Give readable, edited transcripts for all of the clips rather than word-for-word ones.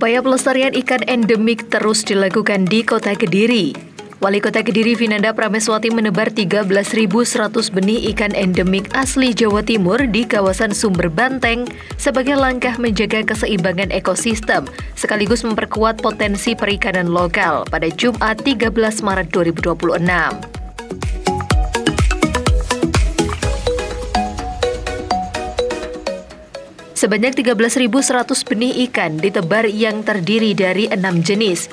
Upaya pelestarian ikan endemik terus dilakukan di Kota Kediri. Wali Kota Kediri Vinanda Prameswati menebar 13.100 benih ikan endemik asli Jawa Timur di kawasan Sumber Banteng sebagai langkah menjaga keseimbangan ekosistem sekaligus memperkuat potensi perikanan lokal pada Jumat 13 Maret 2026. Sebanyak 13.100 benih ikan ditebar yang terdiri dari 6 jenis,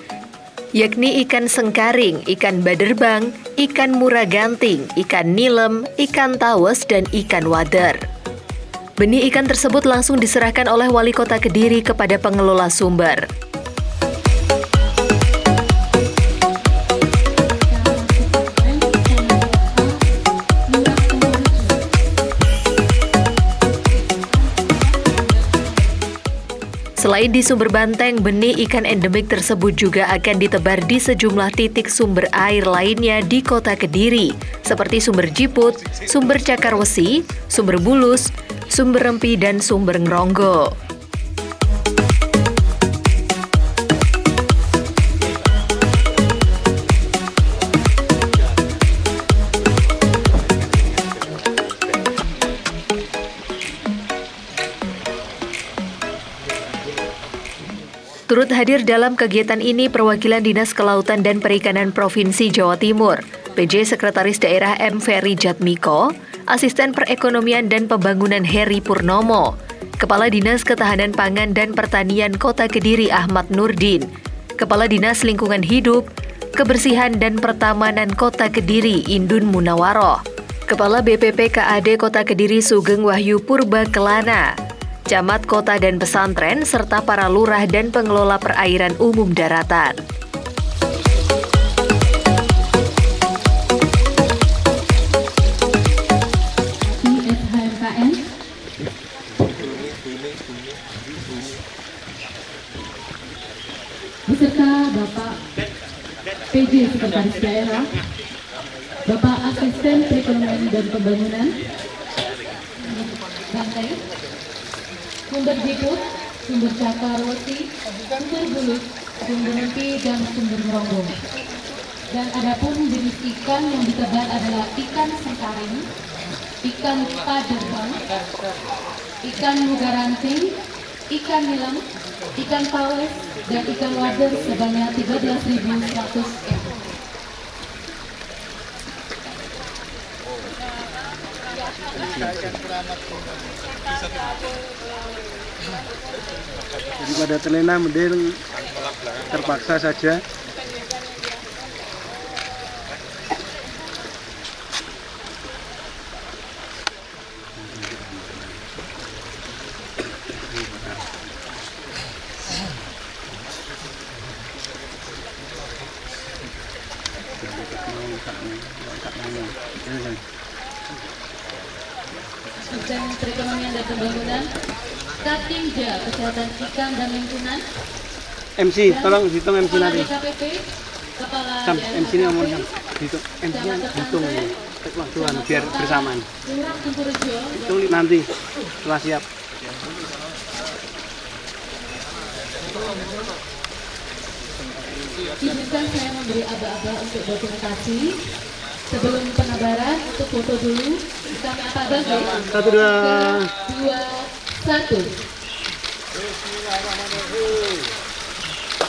yakni ikan sengkaring, ikan baderbang, ikan muraganting, ikan nilem, ikan tawes, dan ikan wader. Benih ikan tersebut langsung diserahkan oleh Wali Kota Kediri kepada pengelola sumber. Selain di Sumber Banteng, benih ikan endemik tersebut juga akan ditebar di sejumlah titik sumber air lainnya di Kota Kediri, seperti Sumber Jiput, Sumber Cakarwesi, Sumber Bulus, Sumber Rempi, dan Sumber Ngronggo. Turut hadir dalam kegiatan ini perwakilan Dinas Kelautan dan Perikanan Provinsi Jawa Timur, PJ Sekretaris Daerah M. Ferry Jatmiko, Asisten Perekonomian dan Pembangunan Heri Purnomo, Kepala Dinas Ketahanan Pangan dan Pertanian Kota Kediri Ahmad Nurdin, Kepala Dinas Lingkungan Hidup, Kebersihan dan Pertamanan Kota Kediri Indun Munawaroh, Kepala BPP KAD Kota Kediri Sugeng Wahyu Purba Kelana, Camat Kota dan Pesantren, serta para lurah dan pengelola perairan umum daratan. ISHMKN beserta Bapak PJ Sekretaris Daerah, Bapak Asisten Perekonomian dan Pembangunan Banteng, Sumber Jiput, Sumber Cakarwesi, Sumber Bulus, Sumber Rempi, dan Sumber Ngronggo. Dan adapun jenis ikan yang ditebar adalah ikan sengkaring, ikan paderbang, ikan mugaranting, ikan nilem, ikan tawes, dan ikan wader sebanyak 13.100 ekor. Daripada terlena mending terpaksa saja. Asisten Perekonomian dan Pembangunan, Katimja Kesehatan Ikan dan Lingkungan, MC, tolong hitung MC nanti. DKPP, Kepala Sam, MC ini ngomong Sam. Hitung, MC-nya hitung waktuan biar bersamaan. Lurah Sumberjo, Hitung nanti setelah siap. izinkan saya memberi aba-aba untuk dokumentasi. Sebelum penebaran, untuk foto dulu. Kami apa bagi? 1, 2. 2, 1.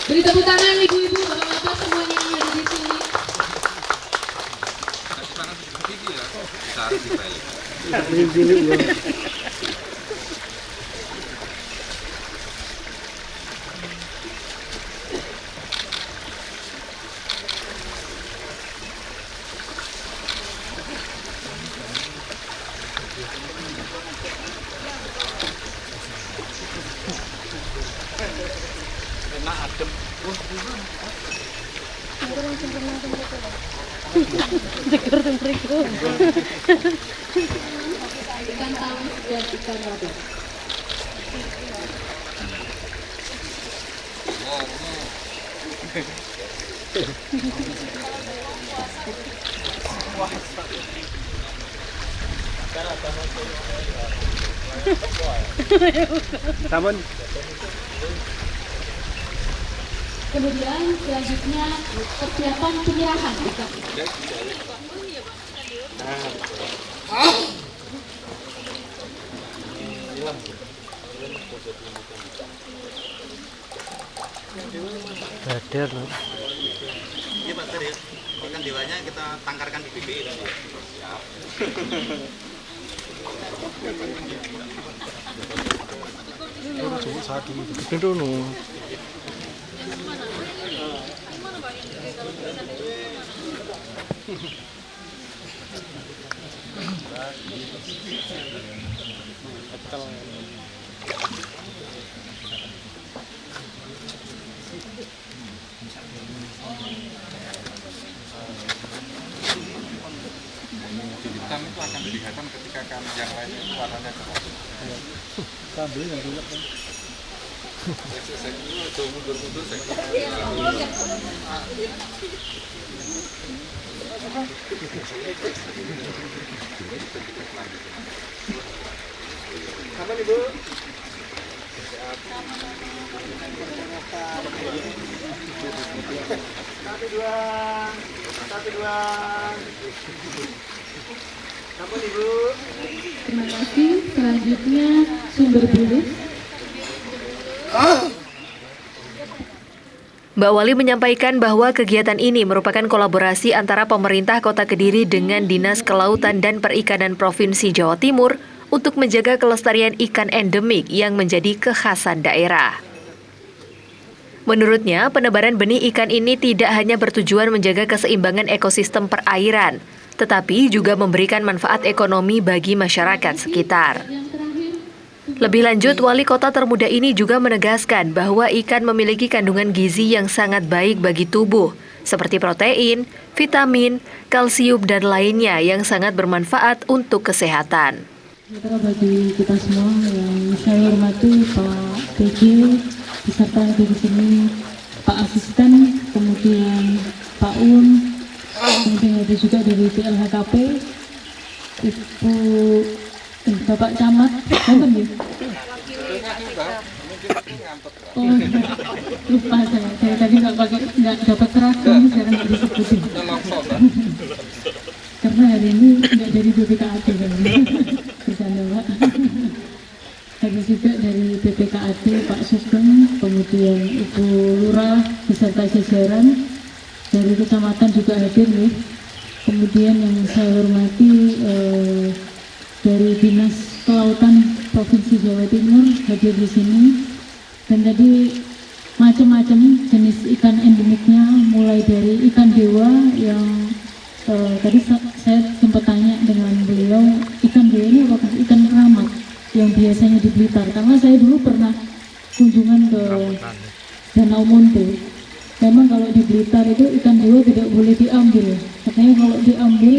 Beri tepuk tangan ibu-ibu, bapak-bapak semuanya yang ada di sini. Ikan tawus dan ikan wader. Sampun. Kemudian selanjutnya persiapan penyerahan. Badar loh. Iya Pak Ter ya, ikan dewanya kita tangkarkan di BBI dan ya. Cuma satu itu no. Hitam itu akan kelihatan ketika kan yang lain warnanya cerah. Sambil yang dulu kan. Mundur-mundur saya. Apa nih, Bu? Satu dua. Kapan Ibu? Terima kasih. Selanjutnya sumber bulus. Mbak Wali menyampaikan bahwa kegiatan ini merupakan kolaborasi antara pemerintah Kota Kediri dengan Dinas Kelautan dan Perikanan Provinsi Jawa Timur untuk menjaga kelestarian ikan endemik yang menjadi kekhasan daerah. Menurutnya, penebaran benih ikan ini tidak hanya bertujuan menjaga keseimbangan ekosistem perairan, tetapi juga memberikan manfaat ekonomi bagi masyarakat sekitar. Lebih lanjut, Wali Kota termuda ini juga menegaskan bahwa ikan memiliki kandungan gizi yang sangat baik bagi tubuh, seperti protein, vitamin, kalsium, dan lainnya yang sangat bermanfaat untuk kesehatan. Sejahtera bagi kita semua yang saya hormati Pak PJ beserta di sini Pak Asisten, kemudian Pak Un, kemudian ada juga dari PLHKP, Ibu Bapak Camat, bukan ya? Oh, lupa saya tadi nggak dapat seragam, sekarang nggak disebutin. Karena hari ini nggak jadi BPKAD kan, bercanda Pak. Ada juga dari BPKAD Pak Sugeng, kemudian Ibu Lurah beserta jajaran dari kecamatan juga hadir nih. Kemudian yang saya hormati dari Dinas Kelautan Provinsi Jawa Timur hadir di sini, dan tadi macam-macam jenis ikan endemiknya, mulai dari ikan dewa yang tadi saya sempat tanya dengan beliau, ikan dewa ini apakah ikan keramat yang biasanya di Blitar, karena saya dulu pernah kunjungan ke Danau Monte. Memang kalau di Blitar itu ikan dewa tidak boleh diambil, katanya kalau diambil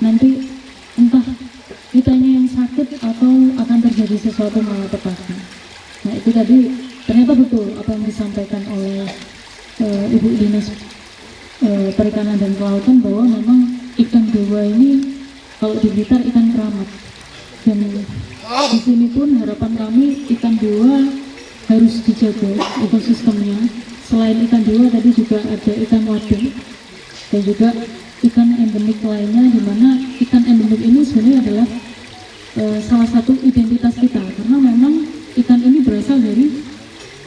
nanti entah kitanya yang sakit atau akan terjadi sesuatu malapetaka. Nah itu tadi ternyata betul apa yang disampaikan oleh Ibu Dinas Perikanan dan Kelautan, bahwa memang ikan dewa ini kalau di Blitar ikan keramat. Dan di sini pun harapan kami ikan dewa harus dijaga ekosistemnya. Selain ikan dewa tadi juga ada ikan wadeng dan juga ikan endemik lainnya, di mana ikan endemik ini sebenarnya adalah salah satu identitas kita, karena memang ikan ini berasal dari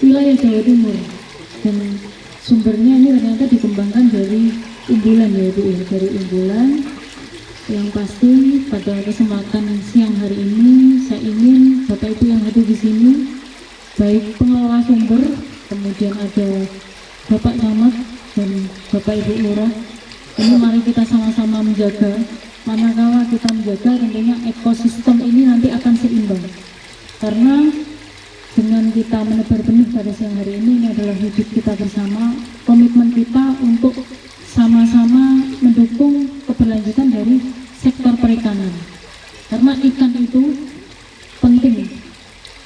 wilayah Jawa Timur dan sumbernya ini ternyata dikembangkan dari umbulan ya Bu, dari umbulan. Yang pasti pada kesempatan siang hari ini saya ingin Bapak Ibu yang hadir di sini, baik pengelola sumber, kemudian ada Bapak Camat dan Bapak Ibu Lurah, ini mari kita sama-sama menjaga. Manakala kita menjaga, tentunya ekosistem ini nanti akan seimbang. Karena dengan kita menebar benih pada siang hari ini adalah wujud kita bersama, komitmen kita untuk sama-sama mendukung keberlanjutan dari sektor perikanan. Karena ikan itu penting.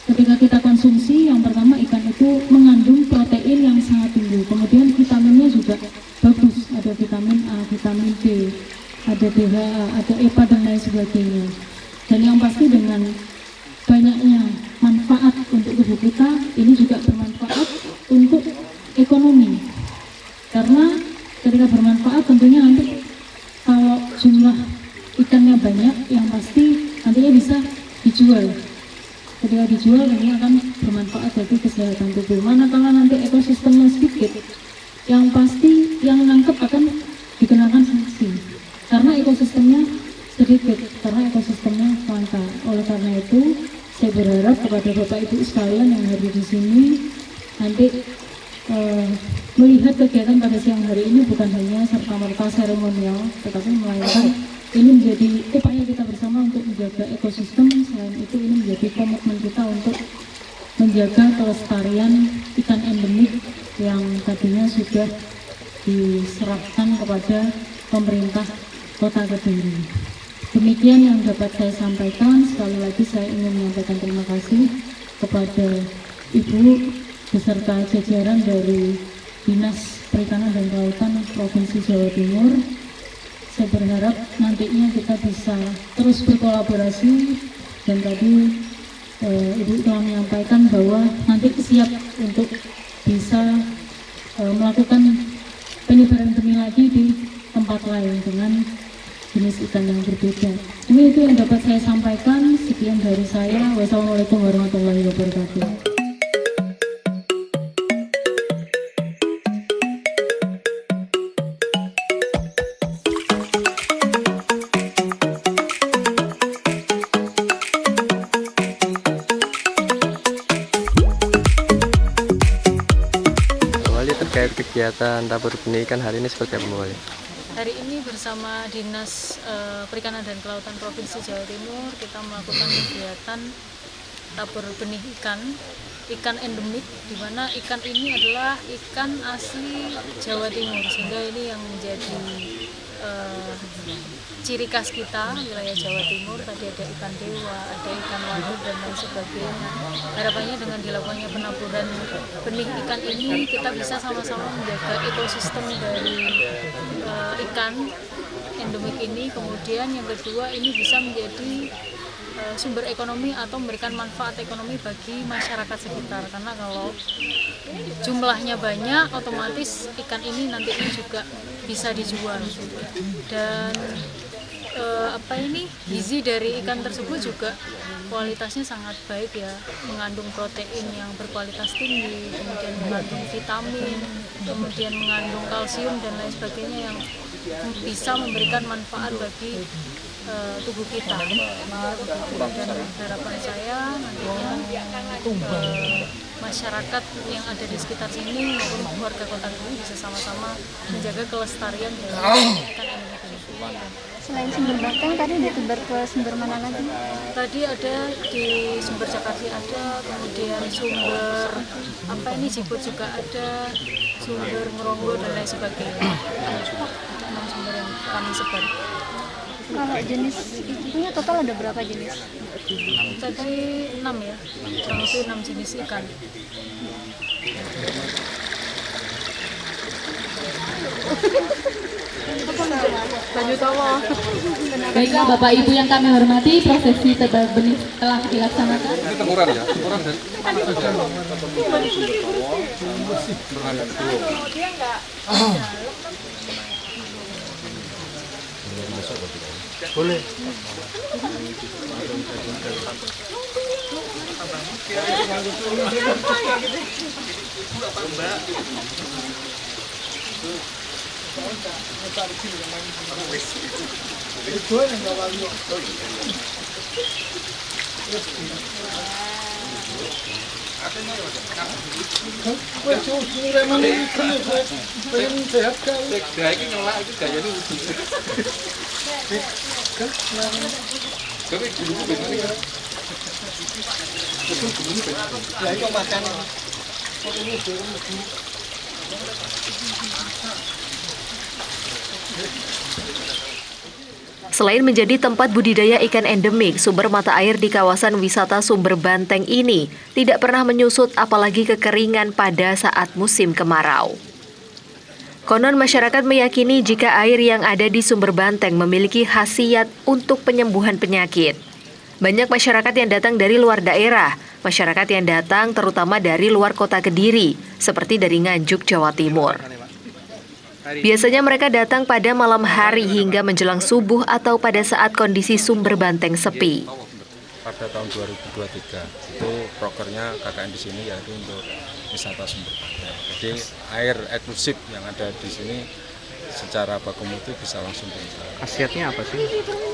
Ketika kita konsumsi, yang pertama ikan itu mengandung protein yang sangat tinggi, kemudian vitaminnya juga bagus, ada vitamin A, vitamin D, ada DHA, ada EPA dan lain sebagainya. Dan yang pasti dengan banyaknya manfaat untuk tubuh kita, ini juga bermanfaat untuk ekonomi. dijual. Ketika dijual ini akan bermanfaat bagi kesehatan tubuh. Manakala nanti ekosistemnya sedikit, yang pasti yang nangkep akan dikenakan sanksi karena ekosistemnya sedikit, karena ekosistemnya langka. Oleh karena itu, saya berharap kepada Bapak Ibu sekalian yang hadir di sini nanti melihat kegiatan pada siang hari ini bukan hanya serta-merta seremonial, tetapi melainkan ini menjadi upaya kita bersama untuk menjaga ekosistem. Selain itu, ini menjadi komitmen kita untuk menjaga kelestarian ikan endemik yang tadinya sudah diserahkan kepada pemerintah Kota Kediri. Demikian yang dapat saya sampaikan. Sekali lagi saya ingin menyampaikan terima kasih kepada Ibu beserta jajaran dari Dinas Perikanan dan Kelautan Provinsi Jawa Timur. Saya berharap nantinya kita bisa terus berkolaborasi, dan tadi Ibu telah menyampaikan bahwa nanti siap untuk bisa melakukan penyebaran benih lagi di tempat lain dengan jenis ikan yang berbeda. Ini itu yang dapat saya sampaikan. Sekian dari saya. Wassalamualaikum warahmatullahi wabarakatuh. Terkait kegiatan tabur benih ikan hari ini seperti apa, Mbak Wali? Hari ini bersama Dinas Perikanan dan Kelautan Provinsi Jawa Timur kita melakukan kegiatan tabur benih ikan endemik, di mana ikan ini adalah ikan asli Jawa Timur, sehingga ini yang menjadi ciri khas kita wilayah Jawa Timur. Tadi ada ikan dewa, ada ikan waduk dan lain sebagainya. Harapannya dengan dilakukannya penaburan benih ikan ini kita bisa sama-sama menjaga ekosistem dari ikan endemik ini. Kemudian yang kedua, ini bisa menjadi sumber ekonomi atau memberikan manfaat ekonomi bagi masyarakat sekitar, karena kalau jumlahnya banyak otomatis ikan ini nantinya juga bisa dijual, dan gizi dari ikan tersebut juga kualitasnya sangat baik ya, mengandung protein yang berkualitas tinggi, kemudian mengandung vitamin, kemudian mengandung kalsium dan lain sebagainya yang bisa memberikan manfaat bagi tubuh kita. Dan harapan saya nantinya masyarakat yang ada di sekitar sini maupun warga Kota Kediri bisa sama-sama menjaga kelestarian dari ikan endemik ini. Selain sumber Banteng, tadi ditebar ke sumber mana lagi? Tadi ada di sumber Jakarta ada, kemudian sumber Jiput juga ada, sumber Ngeronggo dan lain sebagainya. Itu sumber yang kami sebar. Kalau jenis itunya total ada berapa jenis? Tadi 6 ya, kurang lebih 6 jenis ikan. Baiklah Bapak Ibu yang kami hormati, prosesi tebar benih telah dilaksanakan. Ini teguran ya, teguran dari boleh. Selain menjadi tempat budidaya ikan endemik, sumber mata air di kawasan wisata Sumber Banteng ini tidak pernah menyusut apalagi kekeringan pada saat musim kemarau. Konon masyarakat meyakini jika air yang ada di Sumber Banteng memiliki khasiat untuk penyembuhan penyakit. Banyak masyarakat yang datang dari luar daerah, masyarakat yang datang terutama dari luar Kota Kediri, seperti dari Nganjuk, Jawa Timur. Biasanya mereka datang pada malam hari hingga menjelang subuh atau pada saat kondisi Sumber Banteng sepi. pada tahun 2023. Itu prokernya KKN di sini yaitu untuk wisata sumber pakai. Jadi air eksklusif yang ada di sini secara baku mutu bisa langsung diminum. Khasiatnya apa sih?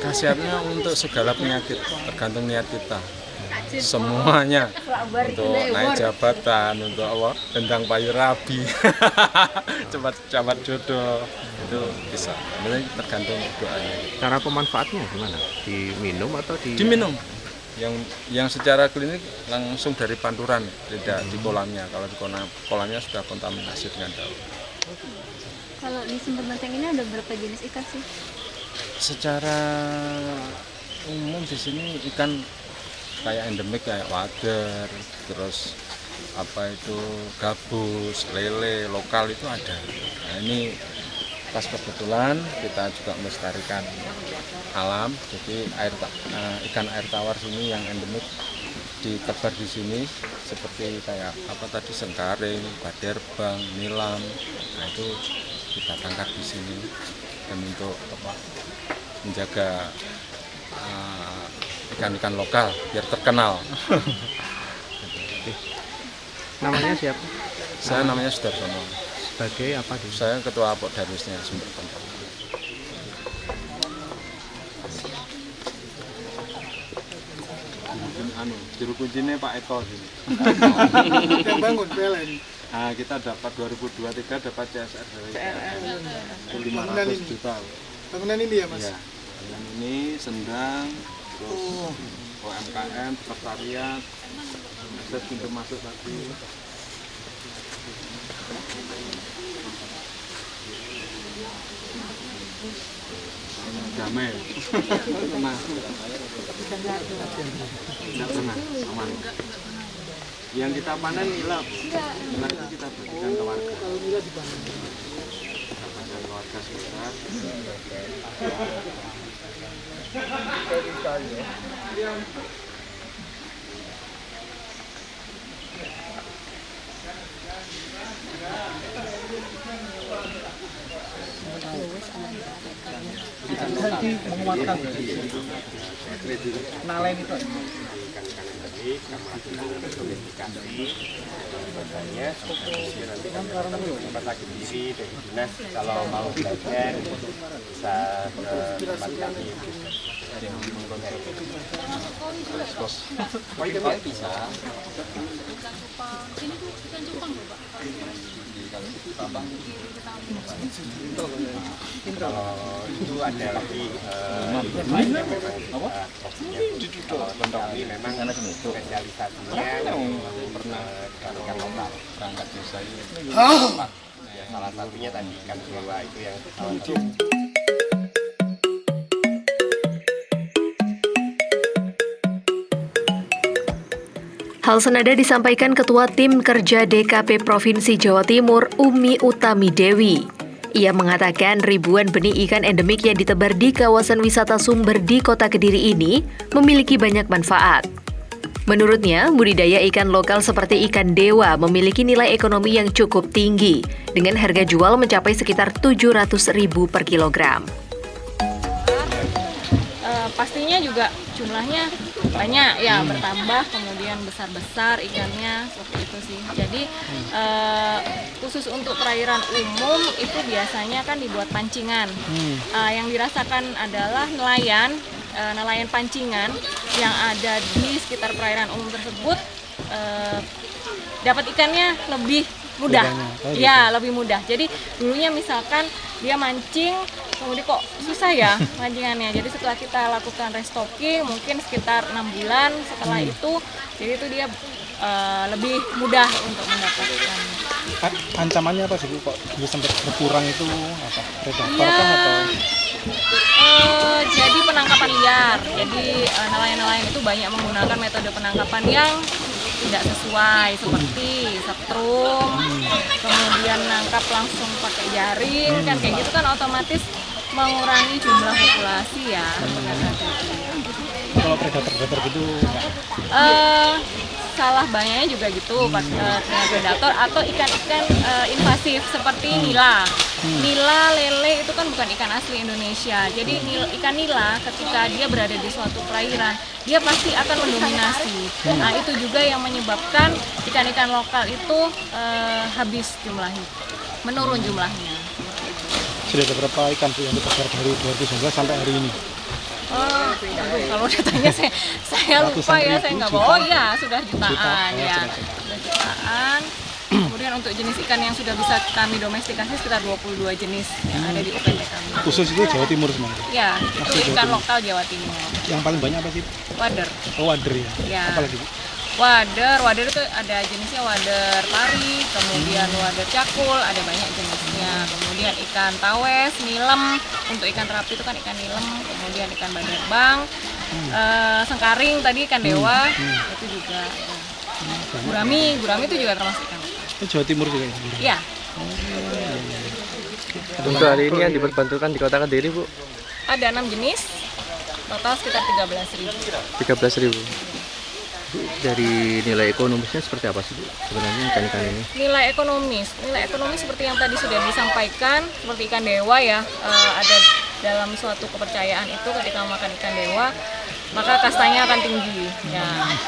Khasiatnya untuk segala penyakit, tergantung niat kita. Semuanya untuk naik jabatan, untuk apa? Tendang payu rabi, cepat jodoh itu bisa. Ini tergantung doanya. Cara pemanfaatnya gimana? Diminum atau diminum? Yang secara klinik langsung dari panturan, tidak di kolamnya. Kalau di kolamnya sudah kontaminasi dengan daun. Kalau di Sumber Benteng ini ada berapa jenis ikan sih? Secara umum di sini ikan kayak endemik kayak wader, terus apa itu gabus, lele, lokal itu ada. Nah ini pas kebetulan kita juga melestarikan alam, jadi ikan air tawar sini yang endemik ditebar di sini seperti kayak apa tadi sengkaring, baderbang, nilam. Nah itu kita tangkap di sini dan untuk apa menjaga ikan-ikan lokal biar terkenal. Namanya siapa? Saya namanya Sudarsono. Sebagai apa? Saya ketua Pokdarwisnya Sumber Benteng. Juru kuncinya Pak Eko sini. Yang bangun PLN. Nah, kita dapat 2023 dapat CSR dari PLN. 500 juta. Bangunan ini ya, Mas? Iya. Bangunan ini sendang, terus UMKM, sekretariat, akses pintu masuk tadi. Damai. Tenang. Tidak pernah, aman. Yang kita panen nila, nila itu kita bagikan ke warga. Kita bagikan ke warga sekitar. Nanti menguatkan nalain itu. Kalau mau belajar bisa ke tempat kami. Bisa. Kalau itu ada lagi memang spesialisasinya pernah ikan lokal perangkat desa ini. Salah satunya tadi ikan dewa itu yang Hal senada disampaikan Ketua Tim Kerja DKP Provinsi Jawa Timur, Umi Utami Dewi. Ia mengatakan ribuan benih ikan endemik yang ditebar di kawasan wisata Sumber di Kota Kediri ini memiliki banyak manfaat. Menurutnya, budidaya ikan lokal seperti ikan dewa memiliki nilai ekonomi yang cukup tinggi, dengan harga jual mencapai sekitar Rp700.000 per kilogram. Pastinya juga jumlahnya banyak ya, bertambah, kemudian besar-besar ikannya, seperti itu sih. Jadi khusus untuk perairan umum itu biasanya kan dibuat pancingan. Yang dirasakan adalah nelayan pancingan yang ada di sekitar perairan umum tersebut dapat ikannya lebih mudah. Ya, lebih mudah. Jadi dulunya misalkan dia mancing, kemudian kok susah ya mancingannya. Jadi setelah kita lakukan restocking, mungkin sekitar 6 bulan setelah itu, jadi itu dia lebih mudah untuk mendapatkan. Ancamannya apa sih Bu? Kok bisa sampai berkurang itu apa? Predator Ya, kah atau? Jadi penangkapan liar. Jadi nelayan-nelayan itu banyak menggunakan metode penangkapan yang tidak sesuai, seperti setrum, kemudian nangkap langsung pakai jaring, kan kayak gitu kan otomatis mengurangi jumlah populasi ya. Kalau predator gitu salah banyaknya juga gitu dengan predator atau ikan-ikan invasif seperti nila. Nila, lele itu kan bukan ikan asli Indonesia. Jadi ikan nila ketika dia berada di suatu perairan, dia pasti akan mendominasi. Nah, itu juga yang menyebabkan ikan-ikan lokal itu habis jumlahnya, menurun jumlahnya. Sudah ada berapa ikan Bu yang ditebar dari 2019 sampai hari ini? Kalau datanya saya lupa ya, saya nggak bawa. Oh iya, sudah jutaan ya. Sudah jutaan. Kemudian untuk jenis ikan yang sudah bisa kami domestikasi sekitar 22 jenis yang ada di UPT kami. Khusus itu Jawa Timur semua? Ya, itu ikan lokal Jawa Timur. Yang paling banyak apa sih? Wader. Oh, wader ya? Ya. Apa lagi Bu? Wader itu ada jenisnya wader pari, kemudian wader cakul, ada banyak jenisnya. Kemudian ikan tawes, nilem, untuk ikan terapi itu kan ikan nilem, kemudian ikan baderbang, sengkaring tadi ikan dewa, itu juga ada. Gurami itu juga termasuk ikan. Itu Jawa Timur juga ya? Iya. Untuk hari ini yang diperbantukan di Kota Kediri, Bu? Ada 6 jenis, total sekitar 13.000. 13.000. Dari nilai ekonomisnya seperti apa sih Bu sebenarnya ikan-ikan ini? Nilai ekonomis seperti yang tadi sudah disampaikan, seperti ikan dewa ya, ada dalam suatu kepercayaan itu ketika makan ikan dewa maka kastanya akan tinggi. Ya,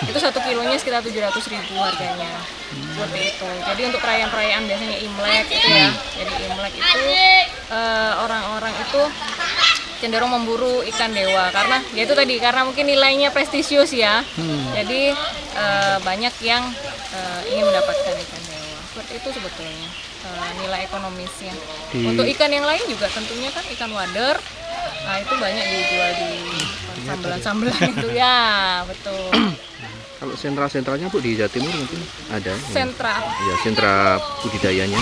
itu 1 kilonya sekitar 700.000 harganya. Seperti itu. Jadi untuk perayaan-perayaan biasanya Imlek itu ya. Jadi Imlek itu orang-orang itu cenderung memburu ikan dewa karena ya itu tadi, karena mungkin nilainya prestisius ya. Jadi banyak yang ingin mendapatkan ikan dewa. Seperti itu sebetulnya nilai ekonomisnya. Untuk ikan yang lain juga tentunya kan ikan wader. Nah, itu banyak dijual di sambelan-sambelan itu ya, betul. Kalau sentra-sentranya Bu di Jawa Timur mungkin ada? Sentra? Ya, sentra budidayanya.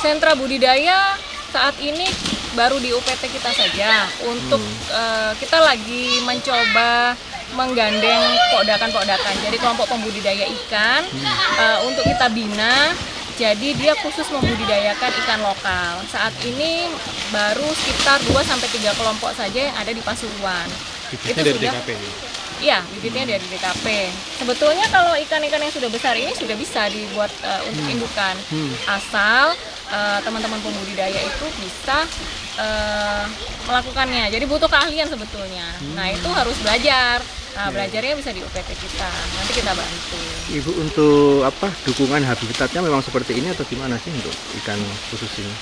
Sentra budidaya saat ini baru di UPT kita saja. Untuk kita lagi mencoba menggandeng podakan-podakan. Jadi kelompok pembudidaya ikan untuk kita bina. Jadi dia khusus membudidayakan ikan lokal. Saat ini baru sekitar 2-3 kelompok saja yang ada di Pasuruan. Bibitnya dari DKP? Iya, bibitnya dari DKP. Sebetulnya kalau ikan-ikan yang sudah besar ini sudah bisa dibuat untuk indukan. Asal teman-teman pembudidaya itu bisa melakukannya. Jadi butuh keahlian sebetulnya. Nah, itu harus belajar. Nah, belajarnya bisa di UPT kita. Nanti kita bantu. Ibu, untuk dukungan habitatnya memang seperti ini atau gimana sih untuk ikan khusus ini?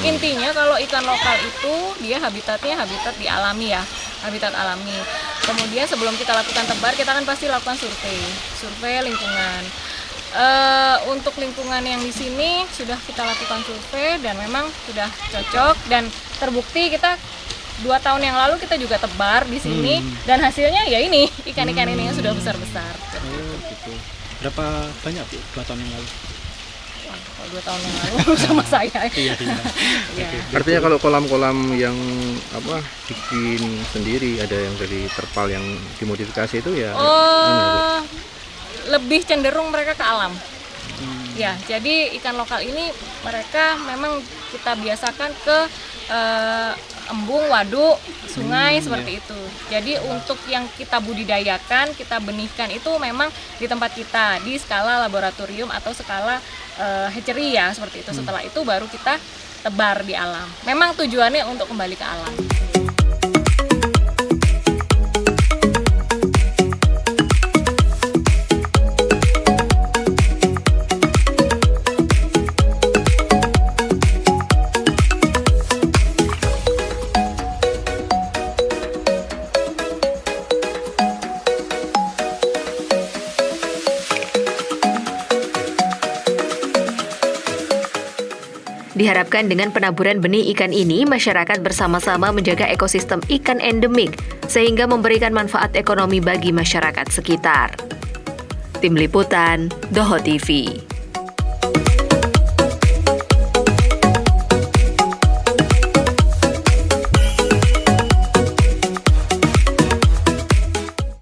Intinya kalau ikan lokal itu dia habitatnya habitat di alami ya, habitat alami. Kemudian sebelum kita lakukan tebar, kita kan pasti lakukan survei lingkungan. Untuk lingkungan yang di sini sudah kita lakukan survei dan memang sudah cocok dan terbukti. Kita 2 tahun yang lalu kita juga tebar di sini dan hasilnya ya ini ikan-ikan ini yang sudah besar-besar. Oh gitu. Berapa banyak Bu 2 tahun yang lalu? Kalau 2 tahun yang lalu sama saya. Iya. Artinya kalau kolam-kolam yang bikin sendiri, ada yang dari terpal yang dimodifikasi itu ya? Lebih cenderung mereka ke alam. Ya, jadi ikan lokal ini mereka memang kita biasakan ke embung, waduk, sungai seperti itu. Jadi untuk yang kita budidayakan, kita benihkan itu memang di tempat kita di skala laboratorium atau skala hatchery ya, seperti itu. Setelah itu baru kita tebar di alam. Memang tujuannya untuk kembali ke alam. Diharapkan dengan penaburan benih ikan ini, masyarakat bersama-sama menjaga ekosistem ikan endemik, sehingga memberikan manfaat ekonomi bagi masyarakat sekitar. Tim Liputan, Doho TV.